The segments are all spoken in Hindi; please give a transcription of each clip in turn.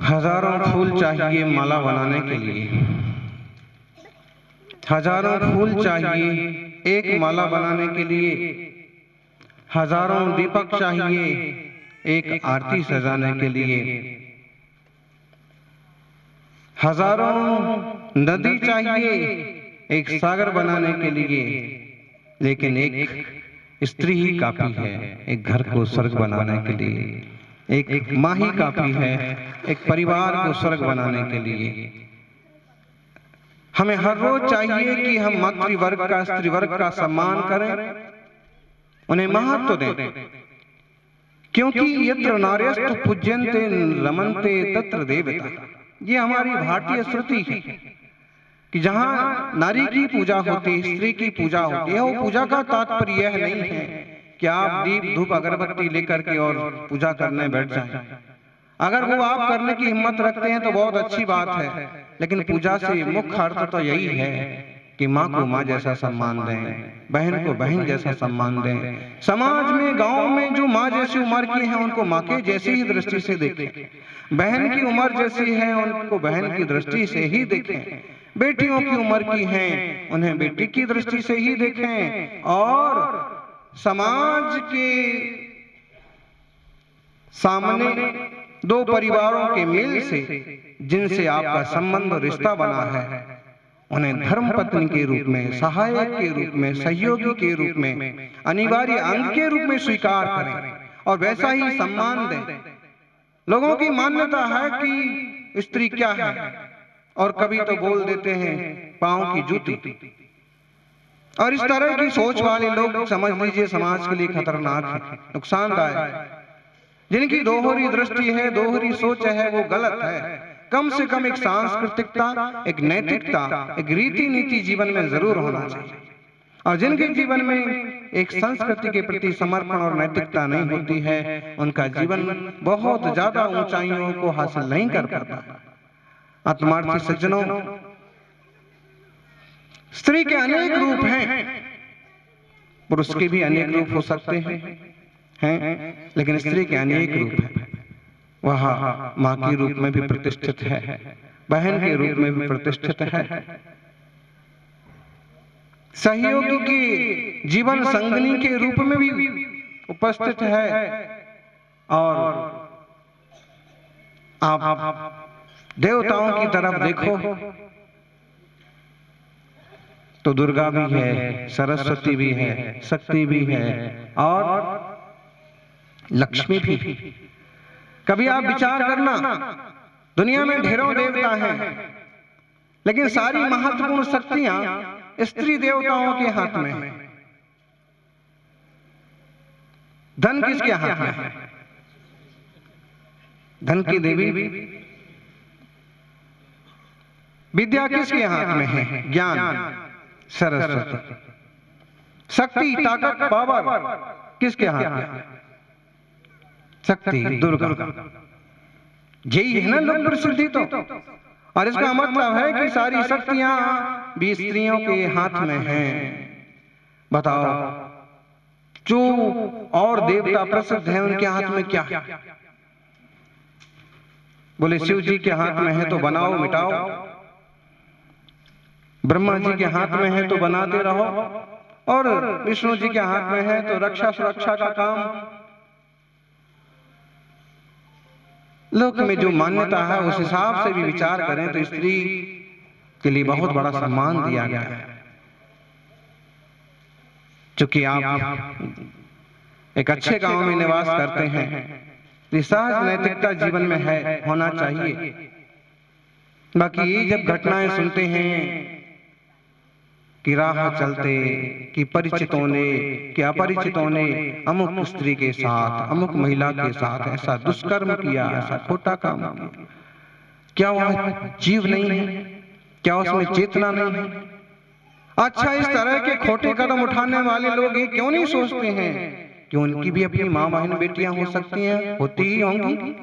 हजारों फूल चाहिए माला बनाने के लिए, हजारों फूल चाहिए एक माला बनाने के लिए, हजारों दीपक चाहिए एक आरती सजाने के लिए, हजारों नदी चाहिए एक सागर बनाने के लिए, लेकिन एक स्त्री ही काफी है एक घर को स्वर्ग बनाने के लिए। एक माँ ही काफी है एक परिवार को स्वर्ग बनाने के लिए। हमें हर रोज चाहिए कि हम मातृवर्ग का, स्त्री वर्ग का सम्मान करें, उन्हें महत्व दें, क्योंकि यत्र नार्यस्तु पूज्यन्ते रमन्ते तत्र देवता। ये हमारी भारतीय श्रुति है कि जहां नारी की पूजा होती है, स्त्री की पूजा होती है, वो पूजा का तात्पर्य यह नहीं है कि आप दीप धूप अगरबत्ती लेकर के और पूजा करने बैठ जाएं। अगर वो आप करने की हिम्मत रखते हैं तो बहुत अच्छी बात है, लेकिन पूजा से मुख्य अर्थ तो यही है कि माँ को माँ जैसा सम्मान दें, बहन को बहन जैसा सम्मान दें। समाज में, गांव में जो माँ जैसी उम्र की हैं उनको माँ के जैसी ही दृष्टि से देखें, बहन की उम्र जैसी है उनको बहन की दृष्टि से ही देखें, बेटियों की उम्र की हैं उन्हें बेटी की दृष्टि से ही देखें, और समाज के सामने दो परिवारों के मेल से जिनसे आपका संबंध और रिश्ता बना है उन्हें धर्म पत्नी के रूप में, सहायक के रूप में, सहयोगी के रूप में, अनिवार्य अंग के रूप में स्वीकार करें और वैसा ही सम्मान दें। लोगों की मान्यता है कि स्त्री क्या है, और कभी तो बोल देते हैं पांव की जूती। और इस तरह की सोच वाले लोग समझ लीजिए समाज के लिए खतरनाक है, नुकसानदायक। जिनकी दोहरी दृष्टि है, दोहरी सोच है, वो गलत है। कम से कम एक सांस्कृतिकता, एक नैतिकता, एक रीति नीति जीवन में जरूर होना चाहिए। और जिनके जीवन में एक संस्कृति के प्रति समर्पण और नैतिकता नहीं होती है, उनका जीवन बहुत ज्यादा ऊंचाइयों को हासिल नहीं कर पाता। आत्मार्थी सज्जनों, स्त्री के अनेक रूप हैं, पुरुष के भी अनेक रूप हो सकते हैं, लेकिन स्त्री के अनेक रूप हैं। वह माँ के रूप में भी प्रतिष्ठित है, बहन के रूप में भी प्रतिष्ठित है, सहयोगी की जीवन संगनी के रूप में भी उपस्थित है। और आप देवताओं की तरफ देखो तो दुर्गा भी है, सरस्वती भी है, शक्ति भी है और लक्ष्मी भी। कभी आप विचार करना, दुनिया में ढेरों देवता हैं, लेकिन सारी महत्वपूर्ण शक्तियां स्त्री देवताओं के हाथ में है। धन किसके हाथ में है? धन की देवी। विद्या किसके हाथ में है? ज्ञान, सरस्वती। शक्ति, ताकत, पावर किसके हाथ में है? शक्ति, दुर्गा। यही है ना लोक प्रसिद्धि तो। और इसका मतलब है कि सारी शक्तियां भी स्त्रियों के हाथ में हैं। बताओ, जो और देवता प्रसिद्ध हैं उनके हाथ में क्या है? बोले शिव जी के हाथ में है तो बनाओ मिटाओ, ब्रह्मा जी के हाथ में है तो बनाते रहो, और विष्णु जी के हाथ में है तो रक्षा सुरक्षा का काम। लोक में जो मान्यता है उस हिसाब से भी विचार करें तो स्त्री के लिए बहुत बड़ा सम्मान दिया गया है। चूंकि आप एक अच्छे गांव में निवास करते हैं, सहज नैतिकता जीवन में है, होना चाहिए। बाकी ये जब घटनाएं सुनते हैं कि राह चलते, कि परिचितों ने, कि अपरिचितों ने अमुक स्त्री के साथ, अमुक महिला के साथ ऐसा दुष्कर्म किया, ऐसा खोटा काम किया, क्या वह जीव नहीं है? क्या उसमें चेतना नहीं है? अच्छा, इस तरह के खोटे कदम उठाने वाले लोग ये क्यों नहीं सोचते हैं कि उनकी भी अपनी माँ बहन बेटियां हो सकती हैं, होती ही होंगी,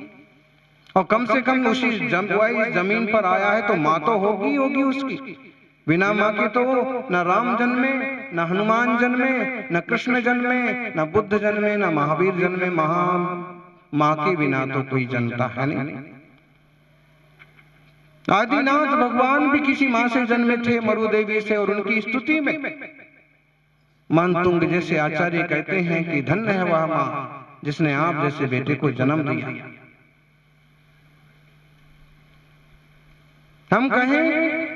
और कम से कम उसी जमीन पर आया है तो माँ तो होगी उसकी। बिना माँ के तो न राम जन्मे, न हनुमान जन्मे, न कृष्ण जन्मे, न बुद्ध जन्मे, न महावीर जन्मे। माँ के बिना तो कोई जन्मता है नहीं। आदिनाथ भगवान भी किसी माँ से जन्मे थे, मरुदेवी से, और उनकी स्तुति में मानतुंग जैसे आचार्य कहते हैं कि धन्य है वह माँ जिसने आप जैसे बेटे को जन्म दिया। हम कहें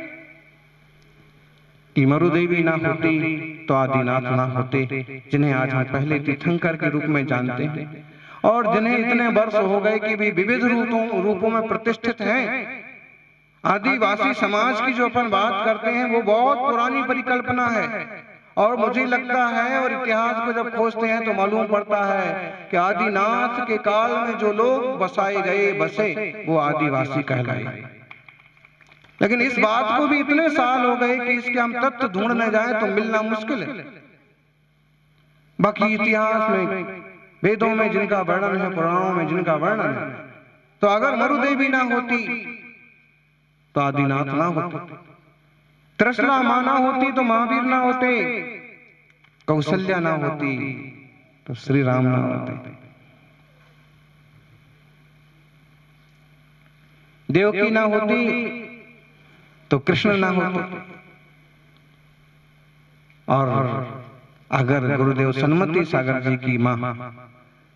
कि मरुदेवी ना होती तो आदिनाथ ना होते, जिन्हें आज हम पहले तीर्थंकर के रूप में जानते हैं और जिन्हें इतने वर्ष हो गए कि भी विविध रूपों में प्रतिष्ठित हैं। आदिवासी समाज की जो अपन बात करते हैं वो बहुत पुरानी परिकल्पना है, और मुझे लगता है और इतिहास को जब खोजते हैं तो मालूम पड़ता है कि आदिनाथ के काल में जो लोग बसाए गए बसे वो आदिवासी कहलाए। लेकिन इस बात को भी इतने साल हो गए कि इसके हम तथ्य ढूंढने जाएं तो मिलना मुश्किल है। बाकी इतिहास में, वेदों में जिनका वर्णन है, पुराणों में जिनका वर्णन है, तो अगर मरुदेवी ना होती तो आदिनाथ ना होते, त्रिशला मां ना होती तो महावीर ना होते, कौशल्या ना होती तो श्री राम ना होते, देवकी ना होती तो कृष्ण ना होते, और अगर गुरुदेव सन्मति सागर जी की मां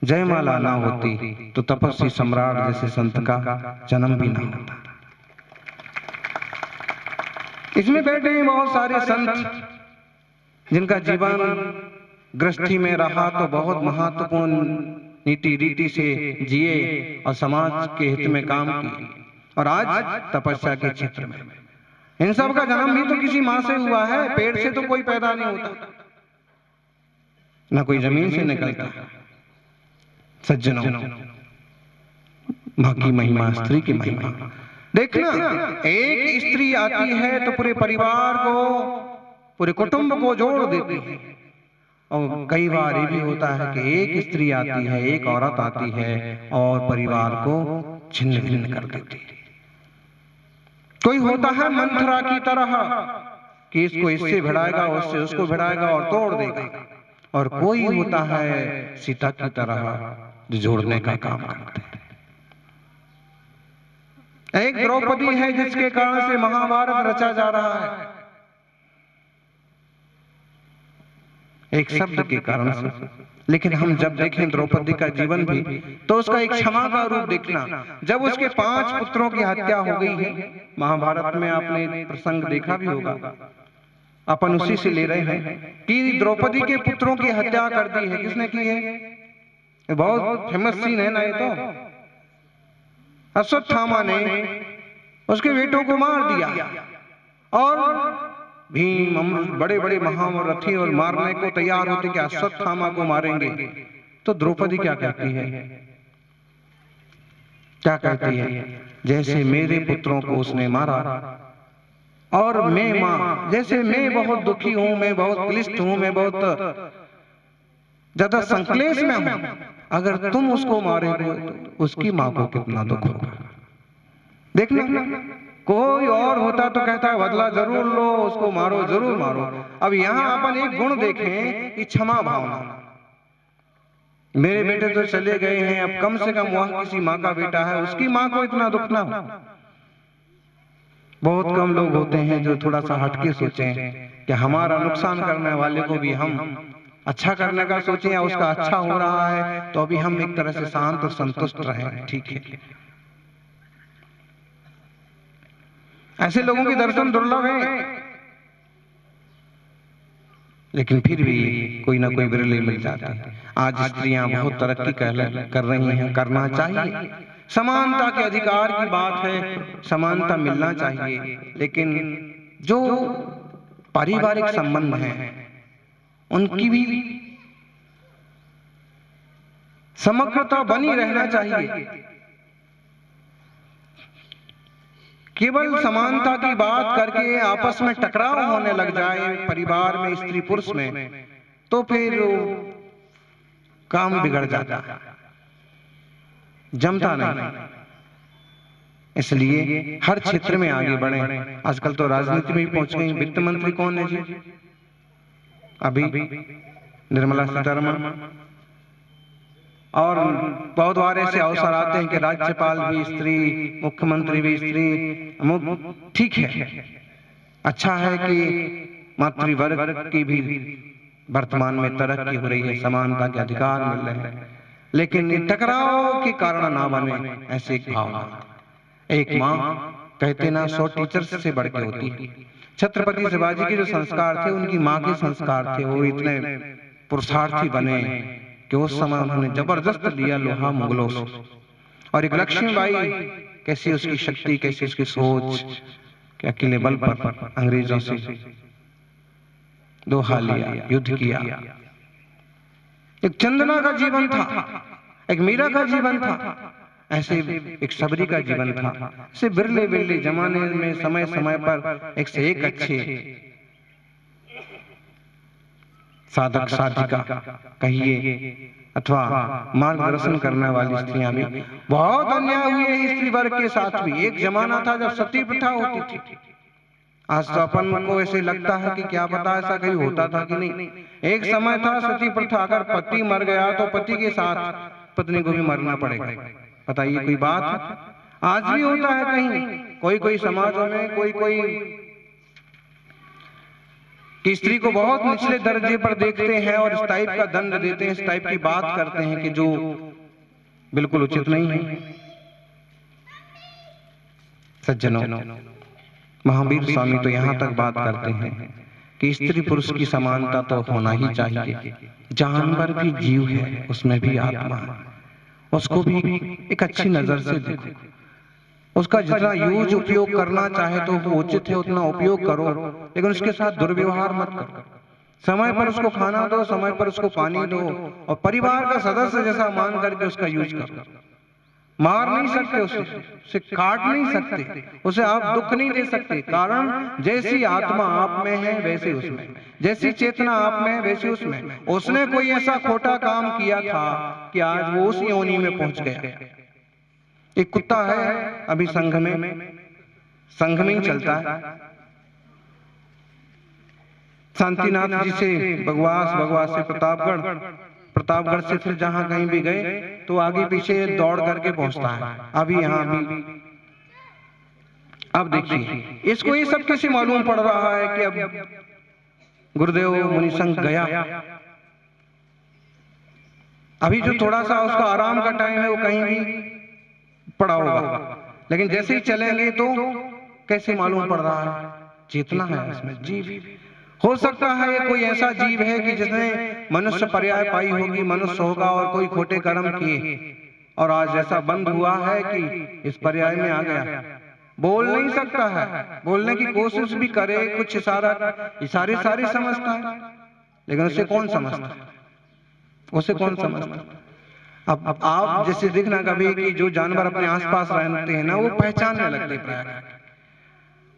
जयमाला ना होती तो तपस्वी सम्राट जैसे संत का जन्म भी ना होता। इसमें बैठे हैं बहुत सारे संत जिनका जीवन गृहस्थी में रहा तो बहुत महत्वपूर्ण नीति रीति से जिए और समाज के हित में काम किए, और आज तपस्या के क्षेत्र में। इन सब का जन्म भी तो किसी मां से हुआ है, पेड़ से तो कोई पैदा नहीं होता, ना कोई जमीन से निकलता। सज्जनों, मां की महिमा, स्त्री की महिमा देखना। एक स्त्री आती है तो पूरे परिवार को, पूरे कुटुंब को जोड़ देती है। और कई बार ये भी होता है कि एक स्त्री आती है, एक औरत आती है और परिवार को छिन्न भिन्न कर देती है। कोई होता है मंथरा की तरह कि इसको इससे भिड़ाएगा, उससे उसको भिड़ाएगा और तोड़ देगा, और कोई होता है सीता की तरह जो जोड़ने का काम करता है। एक द्रौपदी है जिसके कारण से महाभारत रचा जा रहा है, एक शब्द के कारण से। लेकिन हम जब देखें द्रौपदी का जीवन भी तो उसका एक क्षमा का रूप देखना। जब उसके 5 पुत्रों की हत्या हो गई है, महाभारत में आपने प्रसंग देखा भी होगा, अपन उसी से ले रहे हैं कि द्रौपदी के पुत्रों की हत्या कर दी है। किसने की है? बहुत फेमस सीन है ना ये तो। अश्वत्थामा ने उसके बेटों को मार दिया, और भीम अमृत बड़े बड़े महारथी और मारने को तैयार होते कि अश्वत्थामा को मारेंगे। तो द्रौपदी क्या कहती है? क्या कहती है? जैसे मेरे पुत्रों को उसने मारा और मैं मां, जैसे मैं बहुत दुखी हूं, मैं बहुत क्लिष्ट हूं, मैं बहुत ज्यादा संक्लेश में हूं, अगर तुम उसको मारोगे तो उसकी मां को कितना दुख होगा। देखना, कोई और होता तो कहता है बदला जरूर लो, उसको मारो, जरूर मारो। अब यहां अपन एक गुण देखें कि क्षमा भावना। मेरे बेटे तो चले गए हैं, अब कम से कम वह किसी माँ का बेटा है, उसकी माँ को इतना दुख ना हो। बहुत कम लोग होते हैं जो थोड़ा सा हटके सोचें कि हमारा नुकसान करने वाले को भी हम अच्छा करने का सोचें, या उसका अच्छा हो रहा है तो अभी हम एक तरह से शांत और संतुष्ट रहें। ठीक है, ऐसे लोगों के दर्शन दुर्लभ हैं, लेकिन फिर भी कोई ना कोई विरले मिल जाते हैं। आज स्त्रियां बहुत तरक्की कर रही हैं, करना चाहिए। समानता के अधिकार की बात है, समानता मिलना चाहिए, लेकिन जो पारिवारिक संबंध हैं उनकी भी समग्रता बनी रहना चाहिए। केवल समानता की बात करके आपस में टकराव होने लग जाए परिवार में, स्त्री पुरुष में, तो फिर काम बिगड़ जाता है, जमता नहीं। इसलिए हर क्षेत्र में आगे बढ़े। आजकल तो राजनीति में भी पहुंच गई। वित्त मंत्री कौन है जी? अभी निर्मला सीतारमण। और बहुत बार ऐसे अवसर आते हैं कि राज्यपाल भी स्त्री, मुख्यमंत्री भी स्त्री। ठीक है, अच्छा है कि मातृवर्ग की भी वर्तमान में तरक्की हो रही है, समानता के अधिकार मिल रहे हैं, लेकिन टकराव के कारण ना बने ऐसे एक भावना। एक माँ कहते ना 100 टीचर्स से बढ़ के होती है। छत्रपति शिवाजी के जो संस्कार थे उनकी माँ के संस्कार थे। वो इतने पुरुषार्थी बने कि उस समय उन्होंने जबरदस्त लिया लोहा मुगलों से। और एक लक्ष्मीबाई, कैसी उसकी शक्ति, कैसी उसकी सोच, कि अकेले बल पर अंग्रेजों से दोहा लिया, युद्ध किया। एक चंदना का जीवन था, एक मीरा का जीवन था, ऐसे एक सबरी का जीवन था। ऐसे बिरले बिरले जमाने में समय समय पर एक से एक अच्छे साधक साधिका कहिए अथवा मार्गदर्शन करने वाली स्त्रियां भी। बहुत अन्याय हुए हैं स्त्री वर्ग के साथ भी। एक जमाना था जब सती प्रथा होती थी। आज तो अपन को ऐसे लगता है कि क्या पता ऐसा कहीं होता था कि नहीं। एक समय था सती प्रथा, अगर पति मर गया तो पति के साथ पत्नी को भी मरना पड़ेगा। बताइए कोई बात है? आज भी होता है कहीं कोई कोई समाजों में, कोई कोई कि स्त्री को बहुत निचले दर्जे पर देखते हैं और इस टाइप का दंड देते हैं, इस टाइप की बात करते हैं कि जो बिल्कुल उचित नहीं है। सज्जनों, महावीर स्वामी तो यहाँ तक बात करते हैं कि स्त्री पुरुष की समानता तो होना ही चाहिए। जानवर भी जीव है, उसमें भी आत्मा है, उसको भी एक अच्छी नजर से देखो। उसका जितना यूज उपयोग करना चाहे तो वो उचित है, उतना उपयोग करो, लेकिन उसके साथ दुर्व्यवहार मत करो। समय पर उसको खाना दो, समय पर उसको पानी दो, और परिवार का सदस्य जैसा मान करके उसका यूज करो। मार नहीं सकते उसे काट नहीं सकते, उसे आप दुख नहीं दे सकते। कारण जैसी आत्मा आप में है वैसे उसमें, जैसी चेतना आप में है वैसे उसमें। उसने कोई ऐसा खोटा काम किया था कि आज वो उस योनि में पहुंच गया। एक कुत्ता है अभी संघ में ही चलता है। शांतिनाथ जी से बगवास से प्रतापगढ़ से फिर जहां कहीं भी गए तो आगे पीछे दौड़ करके पहुंचता है। अभी यहां भी अब देखिए इसको ये सब कैसे मालूम पड़ रहा है कि अब गुरुदेव मुनि संघ गया। अभी जो थोड़ा सा उसका आराम का टाइम है वो कहीं भी पड़ा होगा, लेकिन जैसे ही चलेंगे तो कैसे मालूम पड़ रहा है? चेतना है इसमें, जीव। हो सकता है ये कोई ऐसा जीव है कि जिसने मनुष्य पर्याय पाई होगी, मनुष्य होगा और कोई खोटे कर्म किए और आज ऐसा बंद हुआ है कि इस पर्याय में आ गया। बोल नहीं सकता है, बोलने की कोशिश भी करे, कुछ इशारे सारे समझता है, लेकिन उसे कौन समझता है? उसे कौन समझता है? अब आप जैसे देखना कभी कि जो जानवर अपने आसपास रहते हैं ना वो पहचानने लगते प्राय,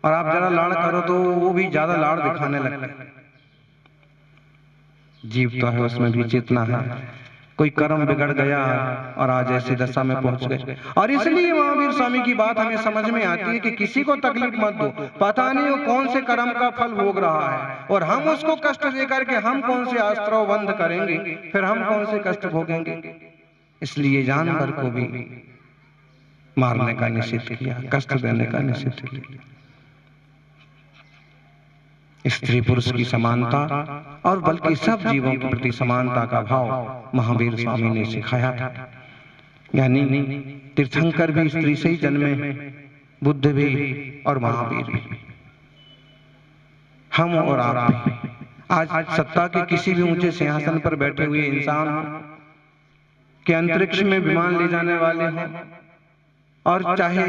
और आप जरा लाड़ करो तो वो भी ज्यादा लाड़ दिखाने लगते। जीव तो है, उसमें भी चेतना है। कोई कर्म बिगड़ गया और आज ऐसी दशा में पहुंच गए। और इसलिए महावीर स्वामी की बात हमें समझ में आती है कि किसी को तकलीफ मत दो, पता नहीं वो कौन से कर्म का फल भोग रहा है और हम उसको कष्ट दे करके हम कौन से आस्त्र बंद करेंगे, फिर हम कौन से कष्ट भोगेंगे। इसलिए जानवर को भी मारने का निषेध किया, कष्ट देने का निषेध किया। स्त्री पुरुष की समानता और बल्कि सब जीवों के प्रति समानता का भाव महावीर स्वामी ने सिखाया था। यानी तीर्थंकर भी स्त्री से ही जन्मे, बुद्ध भी और महावीर भी, हम और आप भी। आज सत्ता के किसी भी ऊंचे सिंहासन पर बैठे हुए इंसान के अंतरिक्ष में विमान ले जाने वाले हैं, और चाहे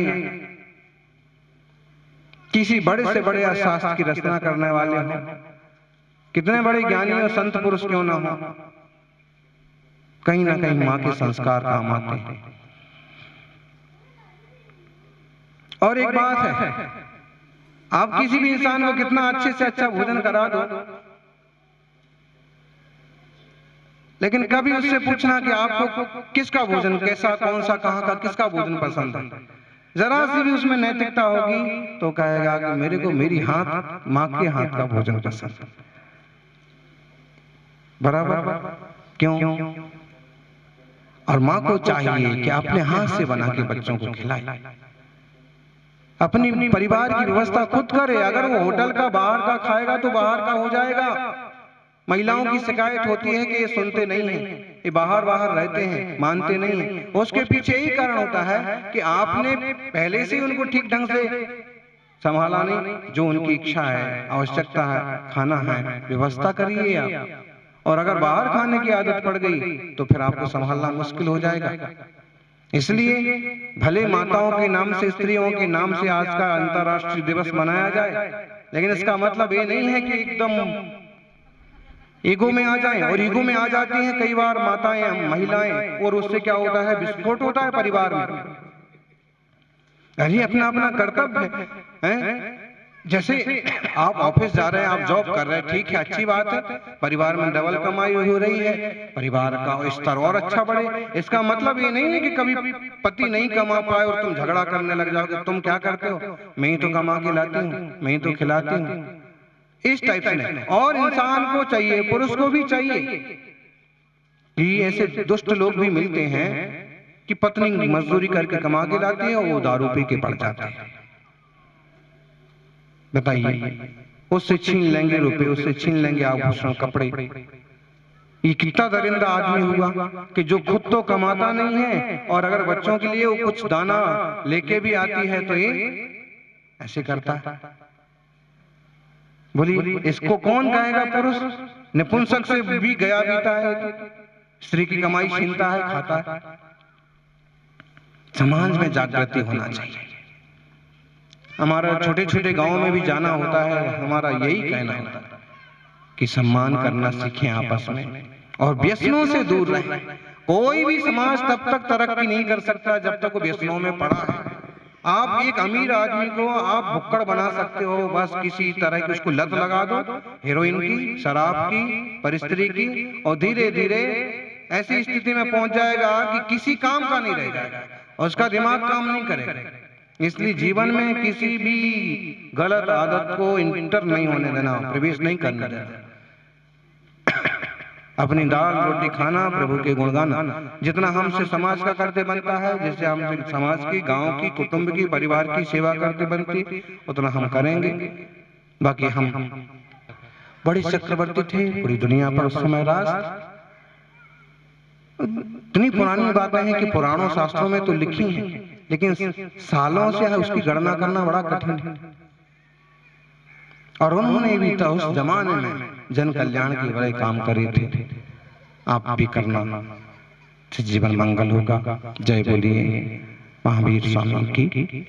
किसी बड़े से बड़े शास्त्र की रचना करने वाले हों, कितने बड़े ज्ञानी और संत पुरुष क्यों ना हो, कहीं ना कहीं मां के संस्कार काम आते हैं। और एक बात है, आप किसी भी इंसान को कितना अच्छे से अच्छा भोजन करा दो, लेकिन कभी उससे पूछना कि आपको किसका भोजन, कैसा, कौन सा, कहाँ का, किसका भोजन पसंद है, जरा सी भी उसमें नैतिकता होगी तो कहेगा कि मेरे को मेरी हाथ माँ के हाथ का भोजन पसंद। बराबर क्यों? और माँ को चाहिए कि अपने हाथ से बना के बच्चों को खिलाए, अपनी परिवार की व्यवस्था खुद करे। अगर वो होटल का बाहर का खाएगा तो बाहर का हो जाएगा। महिलाओं की शिकायत होती है कि ये सुनते नहीं हैं, ये बाहर बाहर रहते हैं, मानते नहीं हैं। उसके पीछे यही कारण होता है कि आपने पहले से उनको ठीक ढंग से संभाला नहीं। जो उनकी इच्छा है, आवश्यकता है, खाना है, व्यवस्था करिए आप। और अगर बाहर खाने की आदत पड़ गई तो फिर आपको संभालना मुश्किल हो जाएगा। इसलिए भले माताओं के नाम से, स्त्रियों के नाम से आज का अंतर्राष्ट्रीय दिवस मनाया जाए, लेकिन इसका मतलब ये नहीं है कि एकदम ईगो में आ जाएं। और ईगो में आ जाती हैं कई बार माताएं, महिलाएं, और उससे क्या होता है, विस्फोट होता है परिवार में। अरे अपना अपना कर्तव्य है। जैसे आप ऑफिस जा रहे हैं, आप जॉब कर रहे हैं, ठीक है, अच्छी बात है, परिवार में डबल कमाई हो रही है, परिवार का स्तर और अच्छा बढ़े। इसका मतलब ये नहीं है कि कभी पति नहीं कमा पाए और तुम झगड़ा करने लग जाओगे, तुम क्या करते हो, मैं ही तो कमा के लाती हूँ, मैं ही तो खिलाती हूँ, इस टाइप से नहीं। और इंसान को चाहिए, पुरुष को भी चाहिए कि ऐसे दुष्ट लोग भी मिलते हैं कि पत्नी मजदूरी करके कमा के लाती है और वो दारू पी के पड़ जाते हैं। बताइए, उससे छीन लेंगे रुपए, उससे छीन लेंगे आभूषण, कपड़े। ये कितना दरिंदा आदमी हुआ कि जो खुद तो कमाता नहीं है और अगर बच्चों के लिए वो कुछ दाना लेके भी आती है तो ये ऐसे करता है। बोलिए, इसको कौन कहेगा पुरुष? निपुंसक से भी गया बीता है, स्त्री की कमाई छीनता है, खाता है। समाज में जागृति होना चाहिए। हमारा छोटे छोटे गांव में भी जाना होता है, हमारा यही कहना होता है कि सम्मान करना सीखें आपस में और व्यसनों से दूर रहें। कोई भी समाज तब तक तरक्की नहीं कर सकता जब तक वो व्यसनों में पड़ा है। आप एक अमीर आदमी को आप भुक्कड़ बना सकते हो, बस किसी तरह की उसको लत लगा दो, हेरोइन की, शराब की, परिस्त्री की, और धीरे धीरे ऐसी स्थिति में पहुंच जाएगा कि किसी काम का नहीं रह जाएगा और उसका दिमाग काम नहीं करेगा। इसलिए जीवन में किसी भी गलत आदत को इंटर नहीं होने देना, प्रवेश नहीं करने देना। अपनी दाल रोटी खाना, प्रभु के गुण गाना। जितना हमसे समाज का कर्तव्य बनता है, जैसे हम समाज की, गांव की, कुटुंब की, परिवार की सेवा करते बनती, उतना हम करेंगे। बाकी हम बड़े चक्रवर्ती थे पूरी दुनिया पर उस समय राज। इतनी पुरानी बातें हैं कि पुराणों शास्त्रों में तो लिखी हैं, लेकिन सालों से उसकी गणना करना बड़ा कठिन है। और उन्होंने भी तो उस जमाने में जन कल्याण के बड़े काम करे थे। आप भी करना, जीवन मंगल होगा। जय बोलिए महावीर स्वामी की।